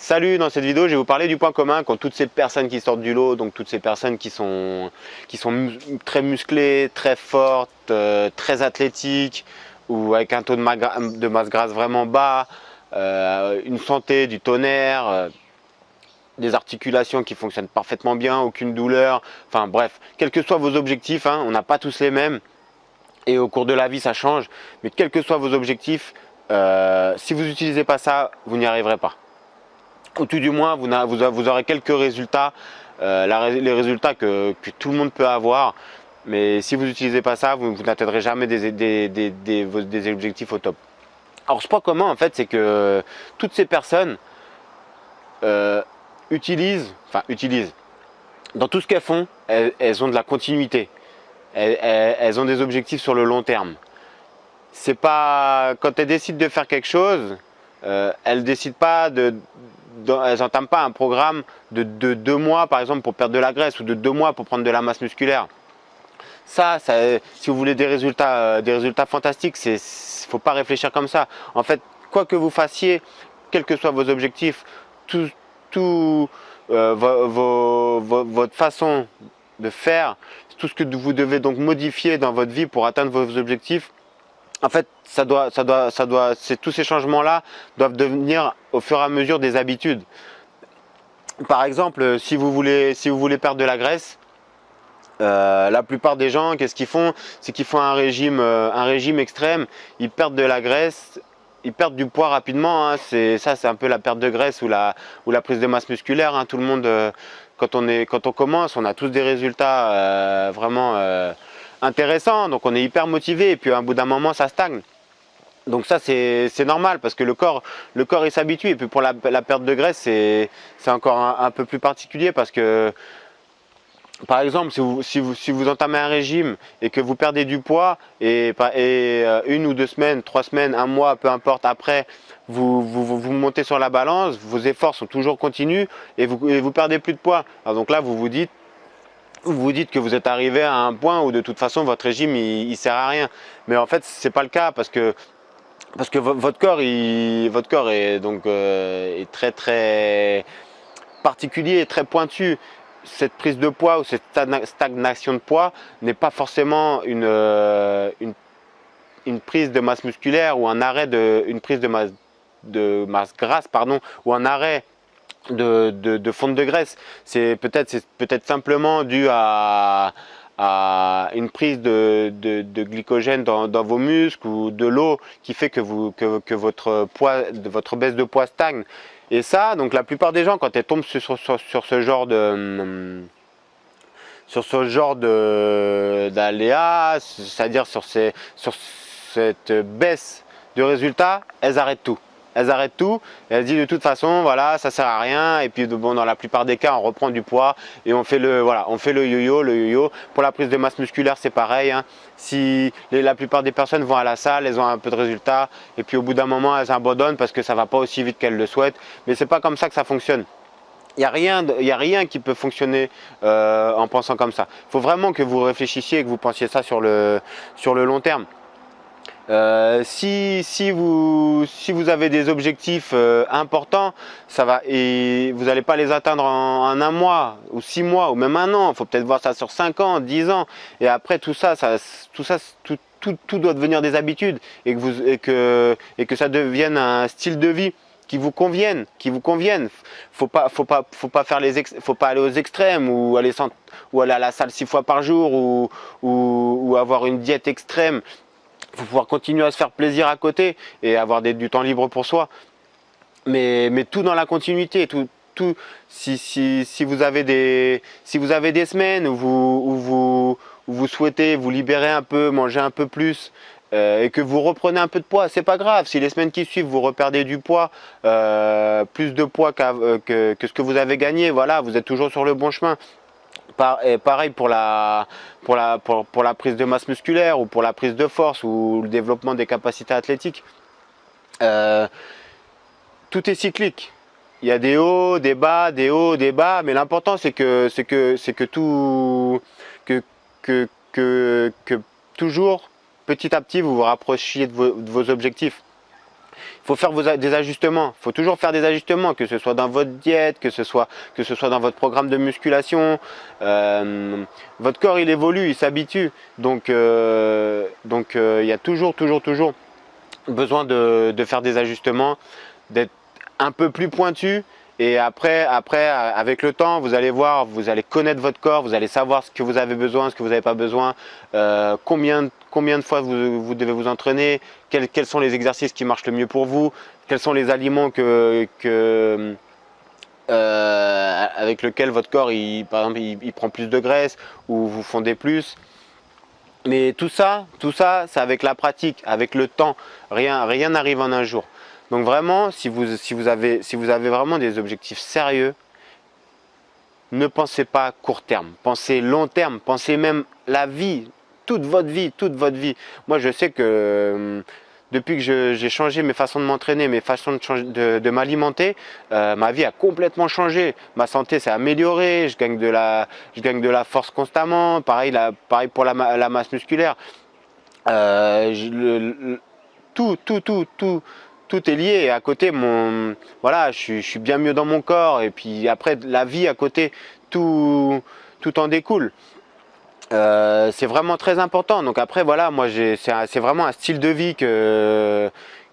Salut, dans cette vidéo, je vais vous parler du point commun qu'ont toutes ces personnes qui sortent du lot, donc toutes ces personnes qui sont très musclées, très fortes, très athlétiques, ou avec un taux de masse grasse vraiment bas, une santé, du tonnerre, des articulations qui fonctionnent parfaitement bien, aucune douleur, enfin bref, quels que soient vos objectifs, hein, on n'a pas tous les mêmes, et au cours de la vie ça change, mais quels que soient vos objectifs, si vous n'utilisez pas ça, vous n'y arriverez pas. Ou tout du moins, vous aurez quelques résultats, les résultats que tout le monde peut avoir. Mais si vous n'utilisez pas ça, vous n'atteindrez jamais des objectifs au top. Alors, ce point commun, en fait, c'est que toutes ces personnes utilisent, dans tout ce qu'elles font, elles ont de la continuité. Elles ont des objectifs sur le long terme. C'est pas quand elles décident de faire quelque chose, elles décident pas elles n'entament pas un programme de 2 mois par exemple pour perdre de la graisse ou de 2 mois pour prendre de la masse musculaire. Ça, si vous voulez des résultats fantastiques, faut pas réfléchir comme ça. En fait, quoi que vous fassiez, quels que soient vos objectifs, votre façon de faire, tout ce que vous devez donc modifier dans votre vie pour atteindre vos objectifs, en fait, tous ces changements-là doivent devenir au fur et à mesure des habitudes. Par exemple, si vous voulez perdre de la graisse, la plupart des gens, qu'est-ce qu'ils font? C'est qu'ils font un régime extrême, ils perdent de la graisse, ils perdent du poids rapidement, hein. C'est un peu la perte de graisse ou la prise de masse musculaire, hein. Tout le monde, quand on commence, on a tous des résultats vraiment intéressant, donc on est hyper motivé et puis à un bout d'un moment ça stagne. Donc ça c'est normal parce que le corps il s'habitue. Et puis pour la perte de graisse c'est encore un peu plus particulier parce que par exemple si vous entamez un régime et que vous perdez du poids et 1 ou 2 semaines, 3 semaines, 1 mois, peu importe, après vous montez sur la balance, vos efforts sont toujours continus et vous perdez plus de poids. Alors donc là vous vous dites que vous êtes arrivé à un point où de toute façon votre régime il sert à rien, mais en fait c'est pas le cas parce que votre corps est donc est très particulier et très pointu. Cette prise de poids ou cette stagnation de poids n'est pas forcément une prise de masse musculaire ou un arrêt une prise de masse grasse, pardon, ou un arrêt de fonte de graisse. C'est peut-être simplement dû à une prise de glycogène dans vos muscles ou de l'eau qui fait que votre baisse de poids stagne. Et ça, donc la plupart des gens, quand elles tombent sur ce genre d'aléas, c'est-à-dire sur cette baisse de résultats, elles arrêtent tout. Et elles disent de toute façon voilà ça sert à rien, et puis bon, dans la plupart des cas on reprend du poids et on fait le yo-yo. Pour la prise de masse musculaire c'est pareil, hein. Si la plupart des personnes vont à la salle, elles ont un peu de résultats et puis au bout d'un moment elles abandonnent parce que ça va pas aussi vite qu'elles le souhaitent, mais c'est pas comme ça que ça fonctionne. Il n'y a rien qui peut fonctionner en pensant comme ça. Il faut vraiment que vous réfléchissiez et que vous pensiez ça sur le long terme. Si vous avez des objectifs importants, et vous n'allez pas les atteindre en 1 mois ou 6 mois ou même 1 an. Il faut peut-être voir ça sur 5 ans, 10 ans. Et après tout doit devenir des habitudes et que ça devienne un style de vie qui vous convienne. Faut pas aller aux extrêmes ou aller à la salle 6 fois par jour ou avoir une diète extrême. Il faut pouvoir continuer à se faire plaisir à côté et avoir du temps libre pour soi. Mais tout dans la continuité. Si vous avez des semaines où vous souhaitez vous libérer un peu, manger un peu plus, et que vous reprenez un peu de poids, c'est pas grave. Si les semaines qui suivent vous reperdez du poids, plus de poids que ce que vous avez gagné, voilà, vous êtes toujours sur le bon chemin. Et pareil pour la prise de masse musculaire ou pour la prise de force ou le développement des capacités athlétiques. Tout est cyclique. Il y a des hauts, des bas, mais l'important c'est que toujours petit à petit vous vous rapprochiez de vos objectifs. Il faut faire des ajustements. Il faut toujours faire des ajustements, que ce soit dans votre diète, que ce soit dans votre programme de musculation. Votre corps, il évolue, il s'habitue. Donc, il y a toujours besoin de faire des ajustements, d'être un peu plus pointu. Et après, avec le temps, vous allez voir, vous allez connaître votre corps, vous allez savoir ce que vous avez besoin, ce que vous n'avez pas besoin, combien de fois vous devez vous entraîner, quels sont les exercices qui marchent le mieux pour vous, quels sont les aliments avec lesquels votre corps, par exemple, il prend plus de graisse ou vous fondez plus. Mais tout ça, c'est avec la pratique, avec le temps. Rien n'arrive en un jour. Donc vraiment, si vous avez vraiment des objectifs sérieux, ne pensez pas court terme, pensez long terme, pensez même la vie, toute votre vie. Moi, je sais que depuis que j'ai changé mes façons de m'entraîner, mes façons de m'alimenter, ma vie a complètement changé. Ma santé s'est améliorée, je gagne de la force constamment. Pareil pour la masse musculaire. Tout est lié. Et à côté, voilà, je suis bien mieux dans mon corps. Et puis après, la vie à côté, tout en découle. C'est vraiment très important. Donc après, voilà, moi, c'est vraiment un style de vie que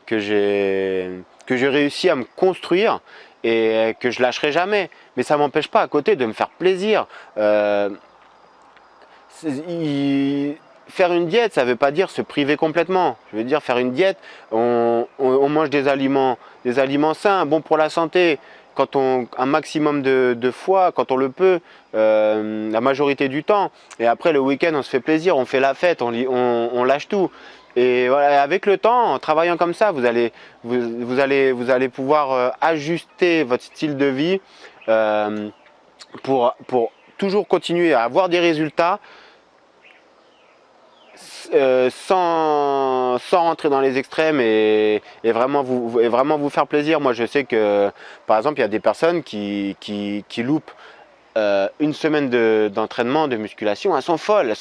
j'ai réussi à me construire et que je lâcherai jamais. Mais ça m'empêche pas à côté de me faire plaisir. Faire une diète, ça ne veut pas dire se priver complètement. Je veux dire, faire une diète, on mange des aliments sains, bons pour la santé. Un maximum de fois, quand on le peut, la majorité du temps. Et après, le week-end, on se fait plaisir, on fait la fête, on lâche tout. Et voilà, avec le temps, en travaillant comme ça, vous allez pouvoir ajuster votre style de vie pour toujours continuer à avoir des résultats sans rentrer dans les extrêmes et vraiment vous faire plaisir. Moi, je sais que, par exemple, il y a des personnes qui loupent une semaine d'entraînement, de musculation. Elles sont folles,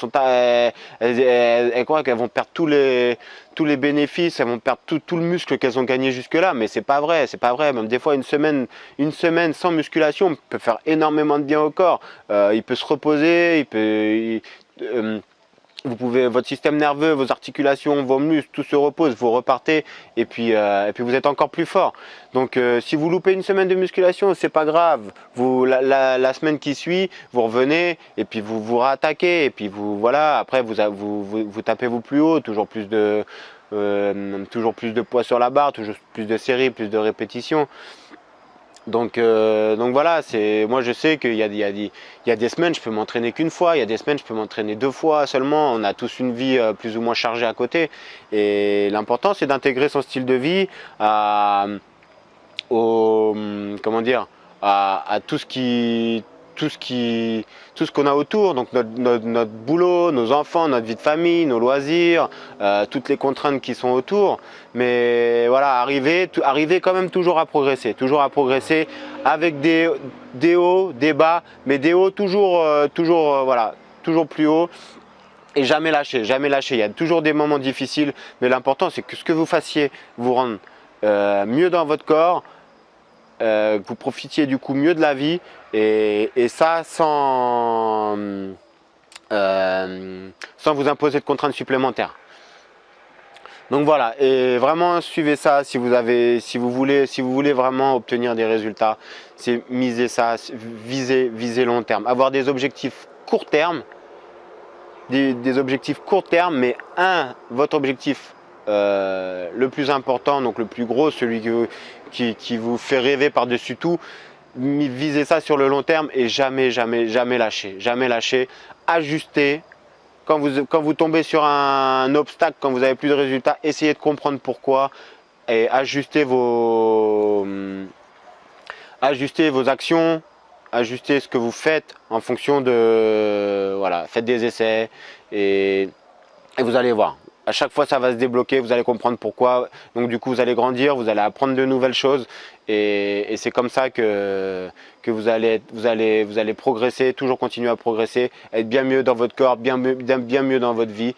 elles croient qu'elles vont perdre tous les bénéfices, elles vont perdre tout le muscle qu'elles ont gagné jusque là, mais c'est pas vrai. Même des fois, une semaine sans musculation peut faire énormément de bien au corps. Il peut se reposer, votre système nerveux, vos articulations, vos muscles, tout se repose, vous repartez et puis vous êtes encore plus fort. Donc si vous loupez une semaine de musculation, c'est pas grave. La semaine qui suit, vous revenez et puis vous rattaquez et puis voilà. Après vous tapez plus haut, toujours plus de poids sur la barre, toujours plus de séries, plus de répétitions. Donc voilà, moi je sais qu'il y a des semaines je peux m'entraîner qu'une fois, il y a des semaines je peux m'entraîner 2 fois seulement. On a tous une vie plus ou moins chargée à côté et l'important c'est d'intégrer son style de vie à tout ce qu'on a autour, donc notre boulot, nos enfants, notre vie de famille, nos loisirs, toutes les contraintes qui sont autour. Mais voilà, arriver quand même toujours à progresser avec des hauts, des bas, mais des hauts toujours plus haut. Et jamais lâcher. Il y a toujours des moments difficiles, mais l'important c'est que ce que vous fassiez vous rende mieux dans votre corps, que vous profitiez du coup mieux de la vie et ça sans vous imposer de contraintes supplémentaires. Donc voilà, et vraiment suivez ça si vous voulez vraiment obtenir des résultats, c'est viser long terme, avoir des objectifs court terme, des objectifs court terme, mais votre objectif le plus important, donc le plus gros, celui qui vous fait rêver par-dessus tout, visez ça sur le long terme et jamais lâcher, ajustez. Quand vous tombez sur un obstacle, quand vous n'avez plus de résultats, essayez de comprendre pourquoi et ajustez vos actions, ajustez ce que vous faites en fonction de, voilà, faites des essais et vous allez voir. À chaque fois, ça va se débloquer, vous allez comprendre pourquoi. Donc du coup, vous allez grandir, vous allez apprendre de nouvelles choses et c'est comme ça que vous allez progresser, toujours continuer à progresser, être bien mieux dans votre corps, bien mieux dans votre vie.